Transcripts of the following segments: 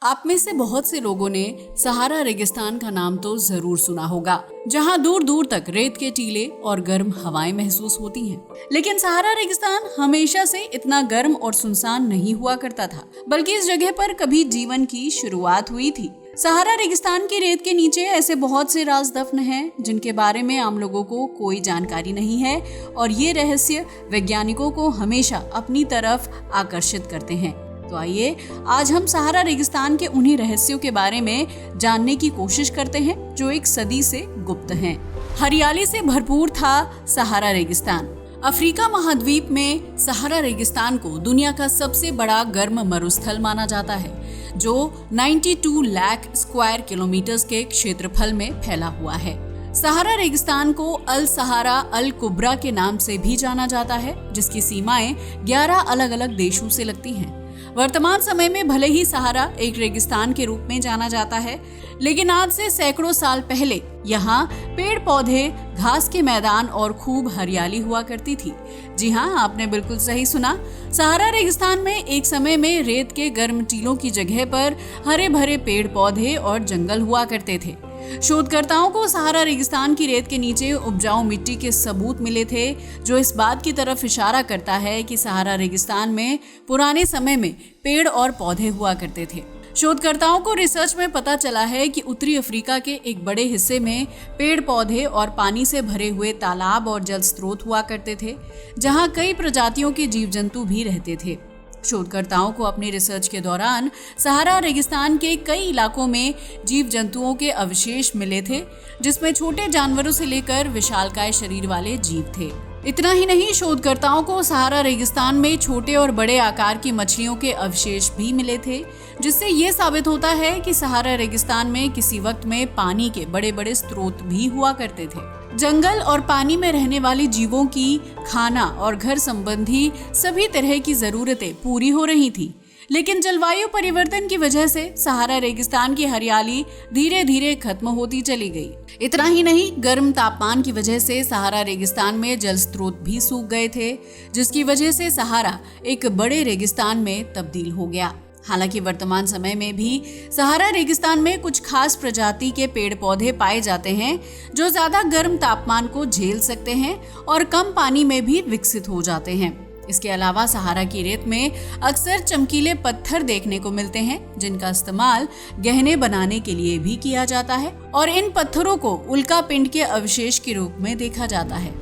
आप में से बहुत से लोगों ने सहारा रेगिस्तान का नाम तो जरूर सुना होगा, जहां दूर दूर तक रेत के टीले और गर्म हवाएं महसूस होती हैं। लेकिन सहारा रेगिस्तान हमेशा से इतना गर्म और सुनसान नहीं हुआ करता था, बल्कि इस जगह पर कभी जीवन की शुरुआत हुई थी। सहारा रेगिस्तान की रेत के नीचे ऐसे बहुत से राज दफन हैं जिनके बारे में आम लोगों को कोई जानकारी नहीं है, और ये रहस्य वैज्ञानिकों को हमेशा अपनी तरफ आकर्षित करते हैं। तो आइए आज हम सहारा रेगिस्तान के उन्हीं रहस्यों के बारे में जानने की कोशिश करते हैं जो एक सदी से गुप्त हैं। हरियाली से भरपूर था सहारा रेगिस्तान। अफ्रीका महाद्वीप में सहारा रेगिस्तान को दुनिया का सबसे बड़ा गर्म मरुस्थल माना जाता है, जो 92 लाख स्क्वायर किलोमीटर के क्षेत्रफल में फैला हुआ है। सहारा रेगिस्तान को अल सहारा अल कुब्रा के नाम से भी जाना जाता है, जिसकी सीमाएं 11 अलग अलग देशों से लगती हैं। वर्तमान समय में भले ही सहारा एक रेगिस्तान के रूप में जाना जाता है, लेकिन आज से सैकड़ों साल पहले यहाँ पेड़ पौधे, घास के मैदान और खूब हरियाली हुआ करती थी। जी हाँ, आपने बिल्कुल सही सुना। सहारा रेगिस्तान में एक समय में रेत के गर्म टीलों की जगह पर हरे भरे पेड़ पौधे और जंगल हुआ करते थे। शोधकर्ताओं को सहारा रेगिस्तान की रेत के नीचे उपजाऊ मिट्टी के सबूत मिले थे, जो इस बात की तरफ इशारा करता है कि सहारा रेगिस्तान में पुराने समय में पेड़ और पौधे हुआ करते थे। शोधकर्ताओं को रिसर्च में पता चला है कि उत्तरी अफ्रीका के एक बड़े हिस्से में पेड़ पौधे और पानी से भरे हुए तालाब और जल स्रोत हुआ करते थे, जहां कई प्रजातियों के जीव जंतु भी रहते थे। शोधकर्ताओं को अपनी रिसर्च के दौरान सहारा रेगिस्तान के कई इलाकों में जीव जंतुओं के अवशेष मिले थे, जिसमें छोटे जानवरों से लेकर विशालकाय शरीर वाले जीव थे। इतना ही नहीं, शोधकर्ताओं को सहारा रेगिस्तान में छोटे और बड़े आकार की मछलियों के अवशेष भी मिले थे, जिससे ये साबित होता है कि सहारा रेगिस्तान में किसी वक्त में पानी के बड़े बड़े स्रोत भी हुआ करते थे। जंगल और पानी में रहने वाले जीवों की खाना और घर संबंधी सभी तरह की जरूरतें पूरी हो रही थी, लेकिन जलवायु परिवर्तन की वजह से सहारा रेगिस्तान की हरियाली धीरे धीरे खत्म होती चली गई। इतना ही नहीं, गर्म तापमान की वजह से सहारा रेगिस्तान में जल स्रोत भी सूख गए थे, जिसकी वजह से सहारा एक बड़े रेगिस्तान में तब्दील हो गया। हालांकि वर्तमान समय में भी सहारा रेगिस्तान में कुछ खास प्रजाति के पेड़ पौधे पाए जाते हैं, जो ज्यादा गर्म तापमान को झेल सकते हैं और कम पानी में भी विकसित हो जाते हैं। इसके अलावा सहारा की रेत में अक्सर चमकीले पत्थर देखने को मिलते हैं, जिनका इस्तेमाल गहने बनाने के लिए भी किया जाता है, और इन पत्थरों को उल्का पिंड के अवशेष के रूप में देखा जाता है।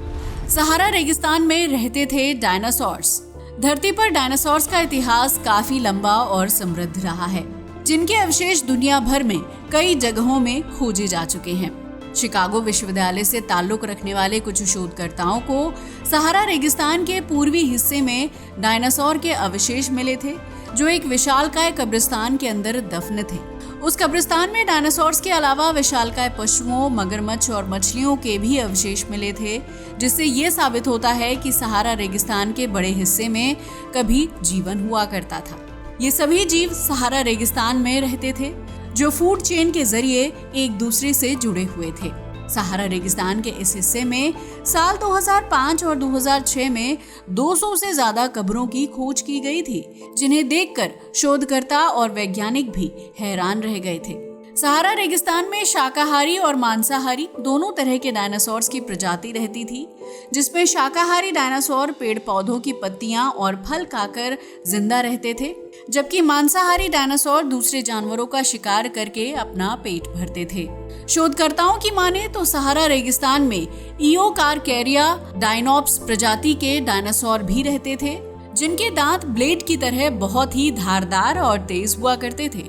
सहारा रेगिस्तान में रहते थे डायनासोर्स। धरती पर डायनासोर्स का इतिहास काफी लंबा और समृद्ध रहा है, जिनके अवशेष दुनिया भर में कई जगहों में खोजे जा चुके हैं। शिकागो विश्वविद्यालय से ताल्लुक रखने वाले कुछ शोधकर्ताओं को सहारा रेगिस्तान के पूर्वी हिस्से में डायनासोर के अवशेष मिले थे, जो एक विशालकाय कब्रिस्तान के अंदर दफन थे। उस कब्रिस्तान में डायनासोर्स के अलावा विशालकाय पशुओं, मगरमच्छ और मछलियों के भी अवशेष मिले थे, जिससे ये साबित होता है कि सहारा रेगिस्तान के बड़े हिस्से में कभी जीवन हुआ करता था। ये सभी जीव सहारा रेगिस्तान में रहते थे, जो फूड चेन के जरिए एक दूसरे से जुड़े हुए थे। सहारा रेगिस्तान के इस हिस्से में साल 2005 और 2006 में 200 से ज्यादा कब्रों की खोज की गई थी, जिन्हें देखकर शोधकर्ता और वैज्ञानिक भी हैरान रह गए थे। सहारा रेगिस्तान में शाकाहारी और मांसाहारी दोनों तरह के डायनासोर्स की प्रजाति रहती थी, जिसमें शाकाहारी डायनासोर पेड़ पौधों की पत्तियां और फल खाकर जिंदा रहते थे, जबकि मांसाहारी डायनासोर दूसरे जानवरों का शिकार करके अपना पेट भरते थे। शोधकर्ताओं की माने तो सहारा रेगिस्तान में इओकार्केरिया डायनोप्स प्रजाति के डायनासोर भी रहते थे, जिनके दांत ब्लेड की तरह बहुत ही धारदार और तेज हुआ करते थे।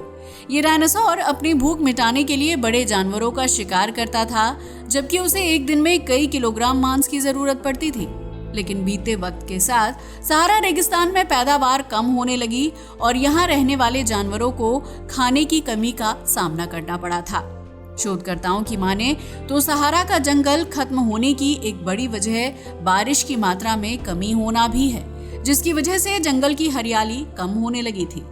ये डायनासोर अपनी भूख मिटाने के लिए बड़े जानवरों का शिकार करता था, जबकि उसे एक दिन में कई किलोग्राम मांस की जरूरत पड़ती थी। लेकिन बीते वक्त के साथ सहारा रेगिस्तान में पैदावार कम होने लगी और यहाँ रहने वाले जानवरों को खाने की कमी का सामना करना पड़ा था। शोधकर्ताओं की माने तो सहारा का जंगल खत्म होने की एक बड़ी वजह बारिश की मात्रा में कमी होना भी है, जिसकी वजह से जंगल की हरियाली कम होने लगी थी।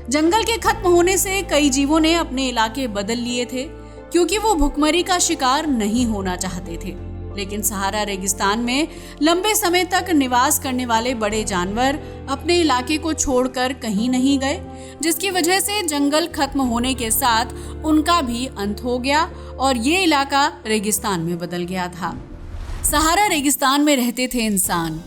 जंगल के खत्म होने से कई जीवों ने अपने इलाके बदल लिए थे, क्योंकि वो भुखमरी का शिकार नहीं होना चाहते थे। लेकिन सहारा रेगिस्तान में लंबे समय तक निवास करने वाले बड़े जानवर अपने इलाके को छोड़कर कहीं नहीं गए, जिसकी वजह से जंगल खत्म होने के साथ उनका भी अंत हो गया और ये इलाका रेगिस्तान में बदल गया था। सहारा रेगिस्तान में रहते थे इंसान।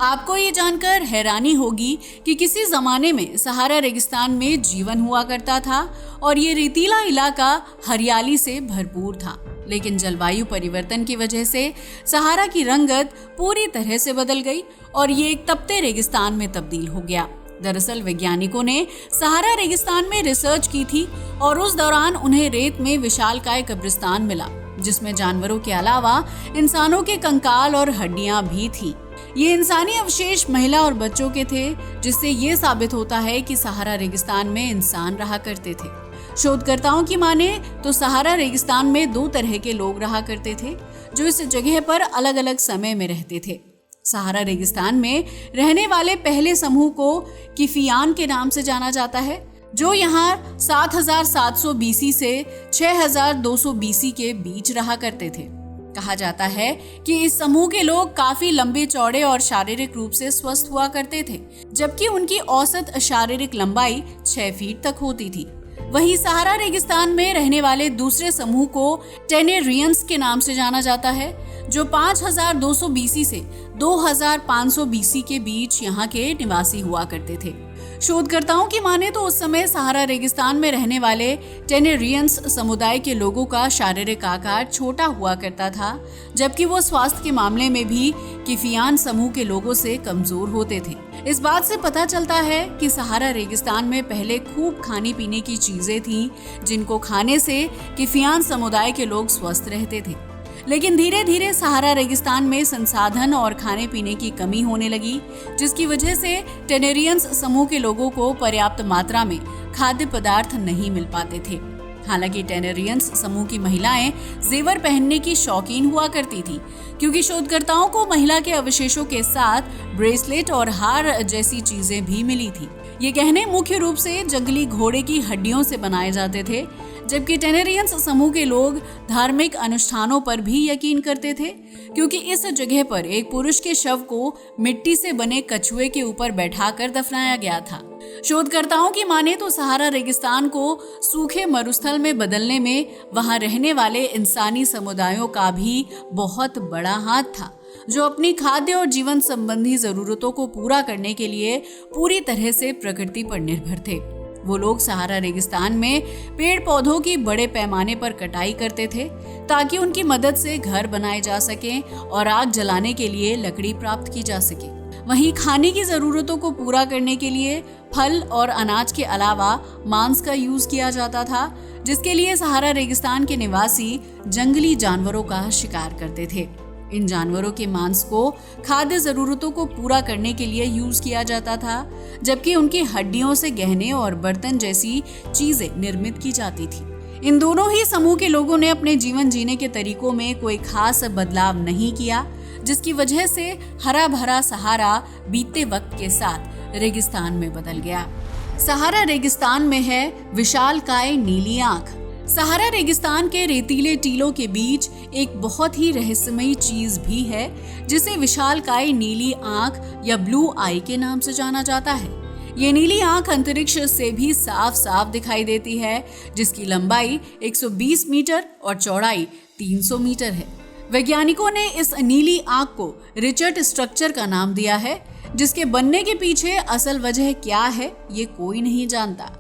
आपको ये जानकर हैरानी होगी कि किसी जमाने में सहारा रेगिस्तान में जीवन हुआ करता था और ये रेतीला इलाका हरियाली से भरपूर था, लेकिन जलवायु परिवर्तन की वजह से सहारा की रंगत पूरी तरह से बदल गई और ये एक तपते रेगिस्तान में तब्दील हो गया। दरअसल वैज्ञानिकों ने सहारा रेगिस्तान में रिसर्च की थी और उस दौरान उन्हें रेत में विशालकाय कब्रिस्तान मिला, जिसमें जानवरों के अलावा इंसानों के कंकाल और हड्डियां भी थी। ये इंसानी अवशेष महिला और बच्चों के थे, जिससे ये साबित होता है कि सहारा रेगिस्तान में इंसान रहा करते थे। शोधकर्ताओं की माने तो सहारा रेगिस्तान में 2 तरह के लोग रहा करते थे, जो इस जगह पर अलग अलग समय में रहते थे। सहारा रेगिस्तान में रहने वाले पहले समूह को किफियान के नाम से जाना जाता है, जो यहाँ 7700 BC से 6200 BC के बीच रहा करते थे। कहा जाता है कि इस समूह के लोग काफी लंबे चौड़े और शारीरिक रूप से स्वस्थ हुआ करते थे, जबकि उनकी औसत शारीरिक लंबाई 6 फीट तक होती थी। वहीं सहारा रेगिस्तान में रहने वाले दूसरे समूह को टेनेरियंस के नाम से जाना जाता है, जो 5200 BC से 2500 BC के बीच यहाँ के निवासी हुआ करते थे। शोधकर्ताओं की माने तो उस समय सहारा रेगिस्तान में रहने वाले टेनेरियंस समुदाय के लोगों का शारीरिक आकार छोटा हुआ करता था, जबकि वो स्वास्थ्य के मामले में भी किफियान समूह के लोगों से कमजोर होते थे। इस बात से पता चलता है कि सहारा रेगिस्तान में पहले खूब खाने पीने की चीजें थीं, जिनको खाने से किफियान समुदाय के लोग स्वस्थ रहते थे। लेकिन धीरे धीरे सहारा रेगिस्तान में संसाधन और खाने पीने की कमी होने लगी, जिसकी वजह से टेनेरियंस समूह के लोगों को पर्याप्त मात्रा में खाद्य पदार्थ नहीं मिल पाते थे। हालांकि टेनेरियंस समूह की महिलाएं जेवर पहनने की शौकीन हुआ करती थी, क्योंकि शोधकर्ताओं को महिला के अवशेषों के साथ ब्रेसलेट और हार जैसी चीजें भी मिली थी। ये गहने मुख्य रूप से जंगली घोड़े की हड्डियों से बनाए जाते थे, जबकि टेनेरियंस समूह के लोग धार्मिक अनुष्ठानों पर भी यकीन करते थे, क्योंकि इस जगह पर एक पुरुष के शव को मिट्टी से बने कछुए के ऊपर बैठाकर दफनाया गया था। शोधकर्ताओं की माने तो सहारा रेगिस्तान को सूखे मरुस्थल में बदलने में वहां रहने वाले इंसानी समुदायों का भी बहुत बड़ा हाथ था, जो अपनी खाद्य और जीवन संबंधी जरूरतों को पूरा करने के लिए पूरी तरह से प्रकृति पर निर्भर थे। वो लोग सहारा रेगिस्तान में पेड़ पौधों की बड़े पैमाने पर कटाई करते थे, ताकि उनकी मदद से घर बनाए जा सकें और आग जलाने के लिए लकड़ी प्राप्त की जा सके। वहीं खाने की जरूरतों को पूरा करने के लिए फल और अनाज के अलावा मांस का यूज किया जाता था, जिसके लिए सहारा रेगिस्तान के निवासी जंगली जानवरों का शिकार करते थे। इन जानवरों के मांस को खाद्य जरूरतों को पूरा करने के लिए यूज किया जाता था, जबकि उनकी हड्डियों से गहने और बर्तन जैसी चीजें निर्मित की जाती थी। इन दोनों ही समूह के लोगों ने अपने जीवन जीने के तरीकों में कोई खास बदलाव नहीं किया, जिसकी वजह से हरा भरा सहारा बीतते वक्त के साथ रेगिस्तान में बदल गया। सहारा रेगिस्तान में है विशालकाय नीली आंख। सहारा रेगिस्तान के रेतीले टीलों के बीच एक बहुत ही रहस्यमयी चीज भी है, जिसे विशालकाय नीली आंख या ब्लू आई के नाम से जाना जाता है। ये नीली आंख अंतरिक्ष से भी साफ साफ दिखाई देती है, जिसकी लंबाई 120 मीटर और चौड़ाई 300 मीटर है। वैज्ञानिकों ने इस नीली आंख को रिचर्ड स्ट्रक्चर का नाम दिया है, जिसके बनने के पीछे असल वजह क्या है ये कोई नहीं जानता।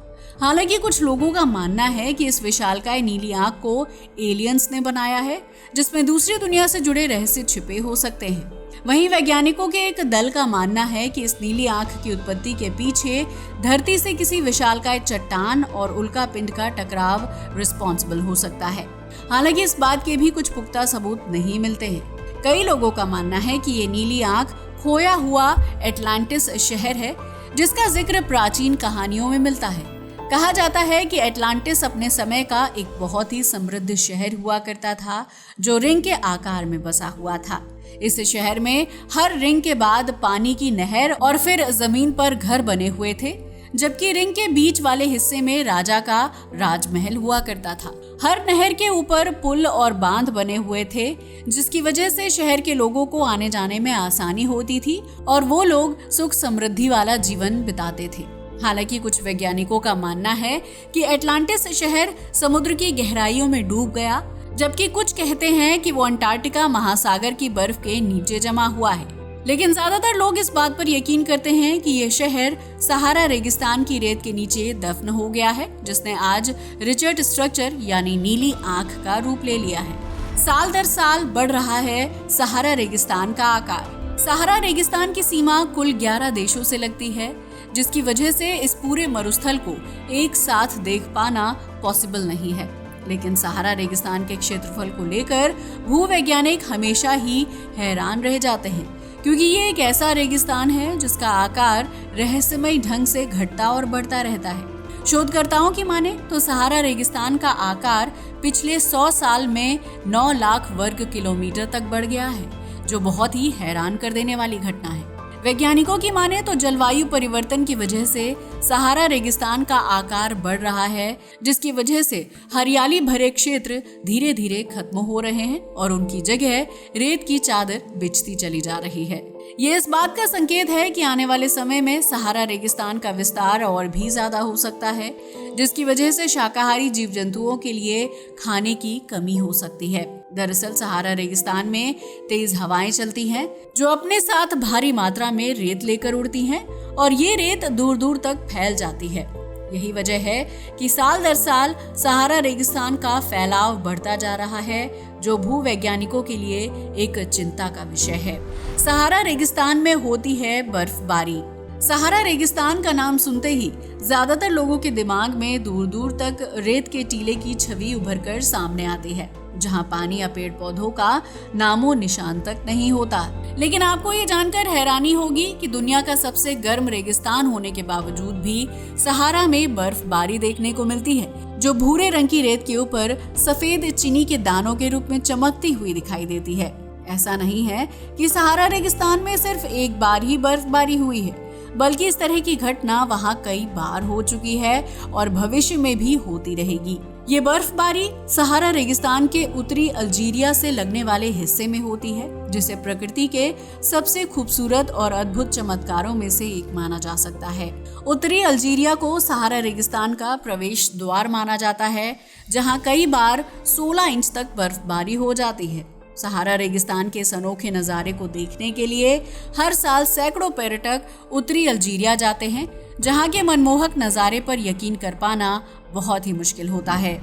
हालांकि कुछ लोगों का मानना है कि इस विशालकाय नीली आंख को एलियंस ने बनाया है, जिसमें दूसरी दुनिया से जुड़े रहस्य छिपे हो सकते हैं। वहीं वैज्ञानिकों के एक दल का मानना है कि इस नीली आंख की उत्पत्ति के पीछे धरती से किसी विशालकाय चट्टान और उल्का पिंड का टकराव रिस्पॉन्सिबल हो सकता है। हालांकि इस बात के भी कुछ पुख्ता सबूत नहीं मिलते हैं। कई लोगों का मानना है कि ये नीली आंख खोया हुआ एटलांटिस शहर है, जिसका जिक्र प्राचीन कहानियों में मिलता है। कहा जाता है कि एटलांटिस अपने समय का एक बहुत ही समृद्ध शहर हुआ करता था, जो रिंग के आकार में बसा हुआ था। इस शहर में हर रिंग के बाद पानी की नहर और फिर जमीन पर घर बने हुए थे, जबकि रिंग के बीच वाले हिस्से में राजा का राजमहल हुआ करता था। हर नहर के ऊपर पुल और बांध बने हुए थे, जिसकी वजह से शहर के लोगों को आने जाने में आसानी होती थी और वो लोग सुख समृद्धि वाला जीवन बिताते थे। हालांकि कुछ वैज्ञानिकों का मानना है कि एटलांटिस शहर समुद्र की गहराइयों में डूब गया, जबकि कुछ कहते हैं कि वो अंटार्कटिका महासागर की बर्फ के नीचे जमा हुआ है। लेकिन ज्यादातर लोग इस बात पर यकीन करते हैं कि यह शहर सहारा रेगिस्तान की रेत के नीचे दफन हो गया है, जिसने आज रिचर्ड स्ट्रक्चर यानी नीली आंख का रूप ले लिया है। साल दर साल बढ़ रहा है सहारा रेगिस्तान का आकार। सहारा रेगिस्तान की सीमा कुल 11 देशों से लगती है, जिसकी वजह से इस पूरे मरुस्थल को एक साथ देख पाना पॉसिबल नहीं है। लेकिन सहारा रेगिस्तान के क्षेत्रफल को लेकर भूवैज्ञानिक हमेशा ही हैरान रह जाते हैं, क्योंकि ये एक ऐसा रेगिस्तान है जिसका आकार रहस्यमय ढंग से घटता और बढ़ता रहता है। शोधकर्ताओं की माने तो सहारा रेगिस्तान का आकार पिछले 100 साल में 9 लाख वर्ग किलोमीटर तक बढ़ गया है, जो बहुत ही हैरान कर देने वाली घटना है। वैज्ञानिकों की माने तो जलवायु परिवर्तन की वजह से सहारा रेगिस्तान का आकार बढ़ रहा है, जिसकी वजह से हरियाली भरे क्षेत्र धीरे धीरे खत्म हो रहे हैं और उनकी जगह रेत की चादर बिछती चली जा रही है। ये इस बात का संकेत है कि आने वाले समय में सहारा रेगिस्तान का विस्तार और भी ज्यादा हो सकता है, जिसकी वजह से शाकाहारी जीव जंतुओं के लिए खाने की कमी हो सकती है। दरअसल सहारा रेगिस्तान में तेज हवाएं चलती हैं, जो अपने साथ भारी मात्रा में रेत लेकर उड़ती हैं और ये रेत दूर दूर तक फैल जाती है। यही वजह है कि साल दर साल सहारा रेगिस्तान का फैलाव बढ़ता जा रहा है, जो भूवैज्ञानिकों के लिए एक चिंता का विषय है। सहारा रेगिस्तान में होती है बर्फबारी। सहारा रेगिस्तान का नाम सुनते ही ज्यादातर लोगों के दिमाग में दूर दूर तक रेत के टीले की छवि उभरकर सामने आती है, जहां पानी या पेड़ पौधों का नामो निशान तक नहीं होता। लेकिन आपको ये जानकर हैरानी होगी कि दुनिया का सबसे गर्म रेगिस्तान होने के बावजूद भी सहारा में बर्फबारी देखने को मिलती है, जो भूरे रंग की रेत के ऊपर सफेद चीनी के दानों के रूप में चमकती हुई दिखाई देती है। ऐसा नहीं है कि सहारा रेगिस्तान में सिर्फ एक बार ही बर्फबारी हुई है, बल्कि इस तरह की घटना वहां कई बार हो चुकी है और भविष्य में भी होती रहेगी। ये बर्फबारी सहारा रेगिस्तान के उत्तरी अल्जीरिया से लगने वाले हिस्से में होती है, जिसे प्रकृति के सबसे खूबसूरत और अद्भुत चमत्कारों में से एक माना जा सकता है। उत्तरी अल्जीरिया को सहारा रेगिस्तान का प्रवेश द्वार माना जाता है, जहां कई बार 16 इंच तक बर्फबारी हो जाती है। सहारा रेगिस्तान के इस अनोखे नज़ारे को देखने के लिए हर साल सैकड़ों पर्यटक उत्तरी अल्जीरिया जाते हैं, जहां के मनमोहक नज़ारे पर यकीन कर पाना बहुत ही मुश्किल होता है।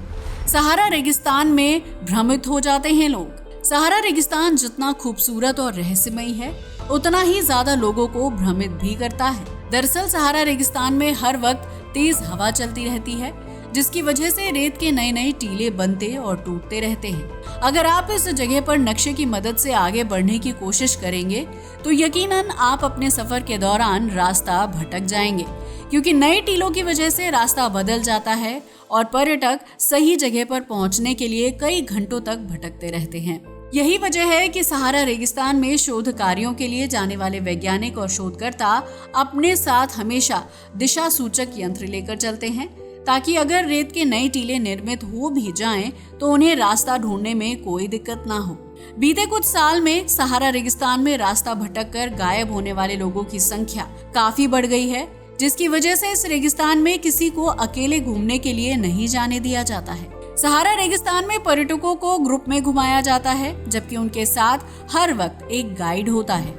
सहारा रेगिस्तान में भ्रमित हो जाते हैं लोग। सहारा रेगिस्तान जितना खूबसूरत और रहस्यमय है, उतना ही ज्यादा लोगों को भ्रमित भी करता है। दरअसल सहारा रेगिस्तान में हर वक्त तेज हवा चलती रहती है, जिसकी वजह से रेत के नए नए टीले बनते और टूटते रहते हैं। अगर आप इस जगह पर नक्शे की मदद से आगे बढ़ने की कोशिश करेंगे तो यकीनन आप अपने सफर के दौरान रास्ता भटक जाएंगे, क्योंकि नए टीलों की वजह से रास्ता बदल जाता है और पर्यटक सही जगह पर पहुंचने के लिए कई घंटों तक भटकते रहते हैं। यही वजह है कि सहारा रेगिस्तान में शोध कार्यों के लिए जाने वाले वैज्ञानिक और शोधकर्ता अपने साथ हमेशा दिशा सूचक यंत्र लेकर चलते हैं, ताकि अगर रेत के नए टीले निर्मित हो भी जाएं तो उन्हें रास्ता ढूंढने में कोई दिक्कत ना हो। बीते कुछ साल में सहारा रेगिस्तान में रास्ता भटककर गायब होने वाले लोगों की संख्या काफी बढ़ गई है, जिसकी वजह से इस रेगिस्तान में किसी को अकेले घूमने के लिए नहीं जाने दिया जाता है। सहारा रेगिस्तान में पर्यटकों को ग्रुप में घुमाया जाता है, जबकि उनके साथ हर वक्त एक गाइड होता है।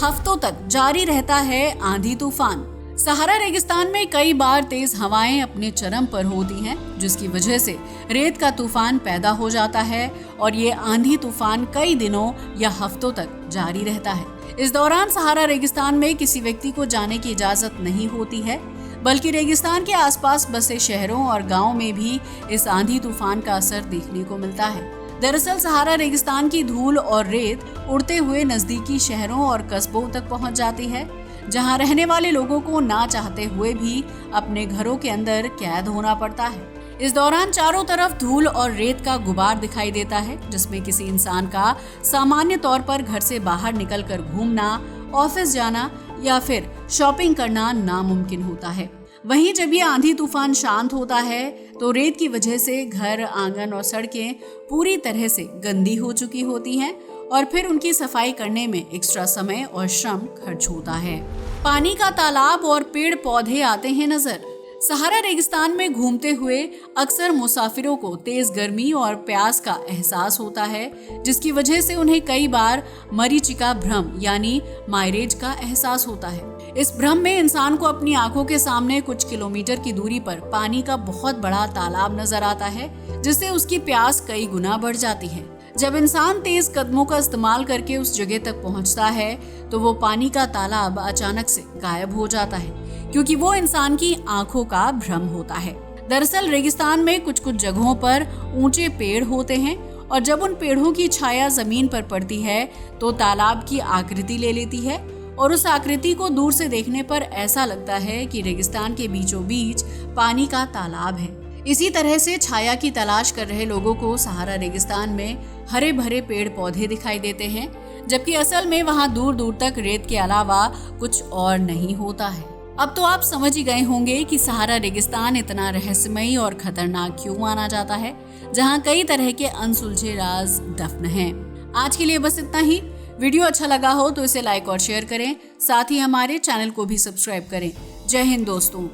हफ्तों तक जारी रहता है आंधी तूफान। सहारा रेगिस्तान में कई बार तेज हवाएं अपने चरम पर होती हैं, जिसकी वजह से रेत का तूफान पैदा हो जाता है और ये आंधी तूफान कई दिनों या हफ्तों तक जारी रहता है। इस दौरान सहारा रेगिस्तान में किसी व्यक्ति को जाने की इजाजत नहीं होती है, बल्कि रेगिस्तान के आसपास बसे शहरों और गांवों में भी इस आंधी तूफान का असर देखने को मिलता है। दरअसल सहारा रेगिस्तान की धूल और रेत उड़ते हुए नजदीकी शहरों और कस्बों तक पहुंच जाती है, जहां रहने वाले लोगों को ना चाहते हुए भी अपने घरों के अंदर कैद होना पड़ता है। इस दौरान चारों तरफ धूल और रेत का गुबार दिखाई देता है, जिसमें किसी इंसान का सामान्य तौर पर घर से बाहर निकलकर घूमना, ऑफिस जाना या फिर शॉपिंग करना नामुमकिन होता है। वहीं जब ये आंधी तूफान शांत होता है तो रेत की वजह से घर, आंगन और सड़कें पूरी तरह से गंदी हो चुकी होती हैं और फिर उनकी सफाई करने में एक्स्ट्रा समय और श्रम खर्च होता है। पानी का तालाब और पेड़ पौधे आते हैं नजर। सहारा रेगिस्तान में घूमते हुए अक्सर मुसाफिरों को तेज गर्मी और प्यास का एहसास होता है, जिसकी वजह से उन्हें कई बार मरीचिका भ्रम यानी माइरेज का एहसास होता है। इस भ्रम में इंसान को अपनी आंखों के सामने कुछ किलोमीटर की दूरी पर पानी का बहुत बड़ा तालाब नजर आता है, जिससे उसकी प्यास कई गुना बढ़ जाती है। जब इंसान तेज कदमों का इस्तेमाल करके उस जगह तक पहुंचता है तो वो पानी का तालाब अचानक से गायब हो जाता है, क्योंकि वो इंसान की आंखों का भ्रम होता है। दरअसल रेगिस्तान में कुछ कुछ जगहों पर ऊंचे पेड़ होते हैं और जब उन पेड़ों की छाया जमीन पर पड़ती है तो तालाब की आकृति ले लेती है और उस आकृति को दूर से देखने पर ऐसा लगता है कि रेगिस्तान के बीचों बीच पानी का तालाब है। इसी तरह से छाया की तलाश कर रहे लोगों को सहारा रेगिस्तान में हरे भरे पेड़ पौधे दिखाई देते हैं, जबकि असल में वहां दूर दूर तक रेत के अलावा कुछ और नहीं होता है। अब तो आप समझ ही गए होंगे कि सहारा रेगिस्तान इतना रहस्यमयी और खतरनाक क्यों माना जाता है, जहां कई तरह के अनसुलझे राज दफन हैं। आज के लिए बस इतना ही। वीडियो अच्छा लगा हो तो इसे लाइक और शेयर करें, साथ ही हमारे चैनल को भी सब्सक्राइब करें। जय हिंद दोस्तों।